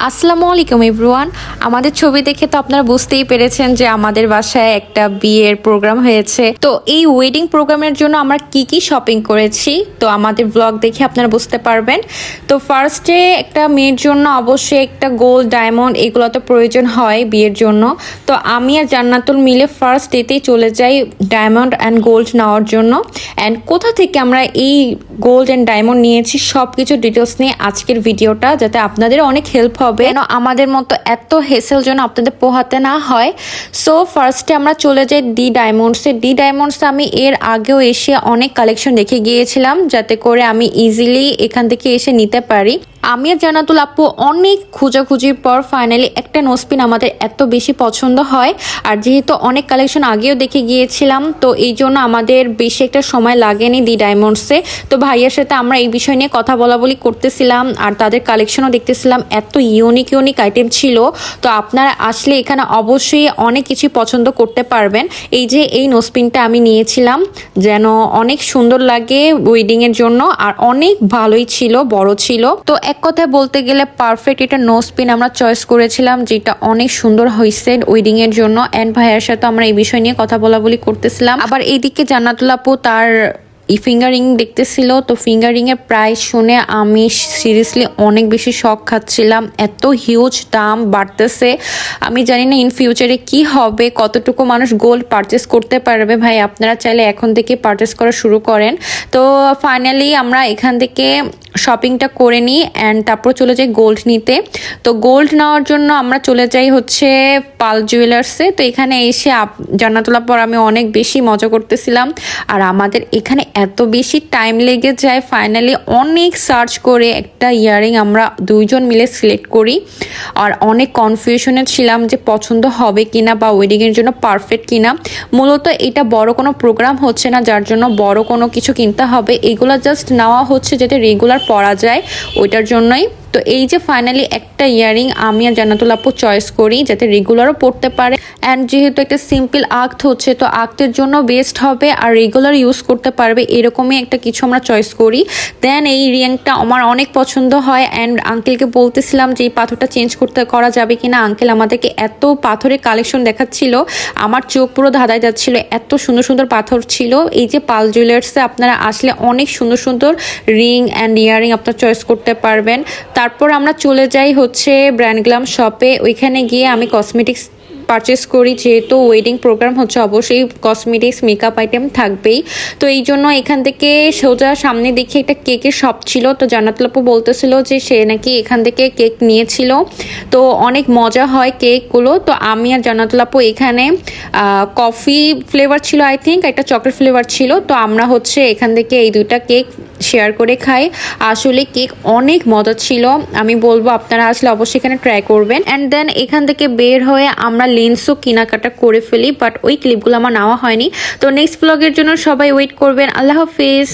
আসসালামু আলাইকুম এভরিওয়ান। আমাদের ছবি দেখে তো আপনারা বুঝতেই পেরেছেন যে আমাদের বাসায় একটা বিয়ের প্রোগ্রাম হয়েছে। তো এই ওয়েডিং প্রোগ্রামের জন্য আমরা কি কি শপিং করেছি তো আমাদের ব্লগ দেখে আপনারা বুঝতে পারবেন। তো ফার্স্টে একটা মেয়ের জন্য অবশ্যই একটা গোল্ড ডায়মন্ড এগুলো তো প্রয়োজন হয় বিয়ের জন্য। তো আমি আর জান্নাতুল মিলে ফার্স্ট ডেতেই চলে যাই ডায়মন্ড অ্যান্ড গোল্ড নেওয়ার জন্য। অ্যান্ড কোথা থেকে আমরা এই গোল্ড অ্যান্ড ডায়মন্ড নিয়েছি সব কিছু ডিটেলস নিয়ে আজকের ভিডিওটা, যাতে আপনাদের অনেক হেল্প হবে, যেন আমাদের মতো এত হেসেল যেন আপনাদের পোহাতে না হয়। সো ফার্স্টে আমরা চলে যাই ডি ডায়মন্ডসে আমি এর আগেও এসে অনেক কালেকশন দেখে গিয়েছিলাম, যাতে করে আমি ইজিলি এখান থেকে এসে নিতে পারি। আমি আর জান্নাতুল আপু অনেক খোঁজাখুঁজির পর ফাইনালি একটা নোজপিন আমাদের এত বেশি পছন্দ হয়। আর যেহেতু অনেক কালেকশন আগেও দেখে গিয়েছিলাম, তো এই জন্য আমাদের বেশি একটা সময় লাগেনি ডি ডায়মন্ডসে। তো ভাইয়ার সাথে আমরা এই বিষয় নিয়ে কথা বলা করতেছিলাম আর তাদের কালেকশনও দেখতেছিলাম। এত ইউনিক আইটেম ছিল। তো আপনারা আসলে এখানে অবশ্যই অনেক কিছু পছন্দ করতে পারবেন। এই যে এই নোজপিনটা আমি নিয়েছিলাম, যেন অনেক সুন্দর লাগে ওয়েডিংয়ের জন্য, আর অনেক ভালোই ছিল, বড় ছিল। তো এক কথায় বলতে গেলে পারফেক্ট এটা নোজপিন আমরা চয়েস করেছিলাম, যেটা অনেক সুন্দর হয়েছে ওয়েডিংয়ের জন্য। অ্যান্ড ভাইয়ার সাথে আমরা এই বিষয় নিয়ে কথা বলি করতেছিলাম। আবার এইদিকে জান্নাতুল আপু তার ফিঙ্গারিং দেখতেছিল। তো ফিঙ্গারিংয়ের প্রাইস শুনে আমি সিরিয়াসলি অনেক বেশি শক খাচ্ছিলাম। এত হিউজ দাম বাড়তেছে, আমি জানি না ইন ফিউচারে কি হবে, কতটুকু মানুষ গোল্ড পারচেস করতে পারবে। ভাই আপনারা চাইলে এখন থেকে পারচেস করা শুরু করেন। তো ফাইনালি আমরা এখান থেকে শপিংটা করে নিই অ্যান্ড তারপর চলে যাই গোল্ড নিতে। তো গোল্ড নেওয়ার জন্য আমরা চলে যাই হচ্ছে পাল জুয়েলার্সে। তো এখানে এসে জান্নাতুল পর আমি অনেক বেশি মজা করতেছিলাম। আর আমাদের এখানে এত বেশি টাইম লেগে যায়, ফাইনালি অনেক সার্চ করে একটা ইয়ারিং আমরা দুইজন মিলে সিলেক্ট করি। আর অনেক কনফিউশনে ছিলাম যে পছন্দ হবে কিনা বা ওয়েডিংয়ের জন্য পারফেক্ট কিনা। মূলত এটা বড় কোনো প্রোগ্রাম হচ্ছে না, যার জন্য বড় কোনো কিছু কিনতে হবে। এগুলো জাস্ট নেওয়া হচ্ছে যাতে রেগুলার পরা যায়, ওইটার জন্যই। তো এই যে ফাইনালি একটা ইয়ারিং আমি আর জান্নাতুল আপু চয়েস করি যাতে রেগুলারও পড়তে পারে। অ্যান্ড যেহেতু একটা সিম্পল আক্ত হচ্ছে, তো আক্তের জন্য বেস্ট হবে আর রেগুলার ইউজ করতে পারবে, এরকমই একটা কিছু আমরা চয়েস করি। দেন এই রিংটা আমার অনেক পছন্দ হয়। অ্যান্ড আঙ্কেলকে বলতেছিলাম যে এই পাথরটা চেঞ্জ করা যাবে কিনা। আঙ্কেল আমাদেরকে এত পাথরের কালেকশন দেখাচ্ছিল, আমার চোখ পুরো ধাঁধায় যাচ্ছিল, এত সুন্দর সুন্দর পাথর ছিল। এই যে পাল জুয়েলার্সে আপনারা আসলে অনেক সুন্দর সুন্দর রিং অ্যান্ড ইয়ারিং আপনারা চয়েস করতে পারবেন। তারপর আমরা চলে যাই হচ্ছে ব্র্যান্ড গ্লাম শপে। ওইখানে গিয়ে আমি কসমেটিক্স পারচেস করি, যেহেতু ওয়েডিং প্রোগ্রাম হচ্ছে অবশ্যই কসমেটিক্স মেকআপ আইটেম থাকবেই। তো এই জন্য এখান থেকে সোজা সামনে দেখি একটা কেকের শপ ছিল। তো জান্নাতুল আপু বলতেছিল যে সে নাকি এখান থেকে কেক নিয়েছিল, তো অনেক মজা হয় কেকগুলো। তো আমি আর জান্নাতুল আপু এখানে কফি ফ্লেভার ছিল আই থিঙ্ক, একটা চকলেট ফ্লেভার ছিল। তো আমরা হচ্ছে এখান থেকে এই দুইটা কেক শেয়ার করে খাই। আসলে কেক অনেক মজা ছিল, আমি বলবো আপনারা আসলে অবশ্যই এখানে ট্রাই করবেন। অ্যান্ড দেন এখান থেকে বের হয়ে আমরা লেন্সও কেনাকাটা করে ফেলি, বাট ওই ক্লিপগুলো আমার নেওয়া হয়নি। তো নেক্সট ব্লগের জন্য সবাই ওয়েট করবেন। আল্লাহ হাফিজ।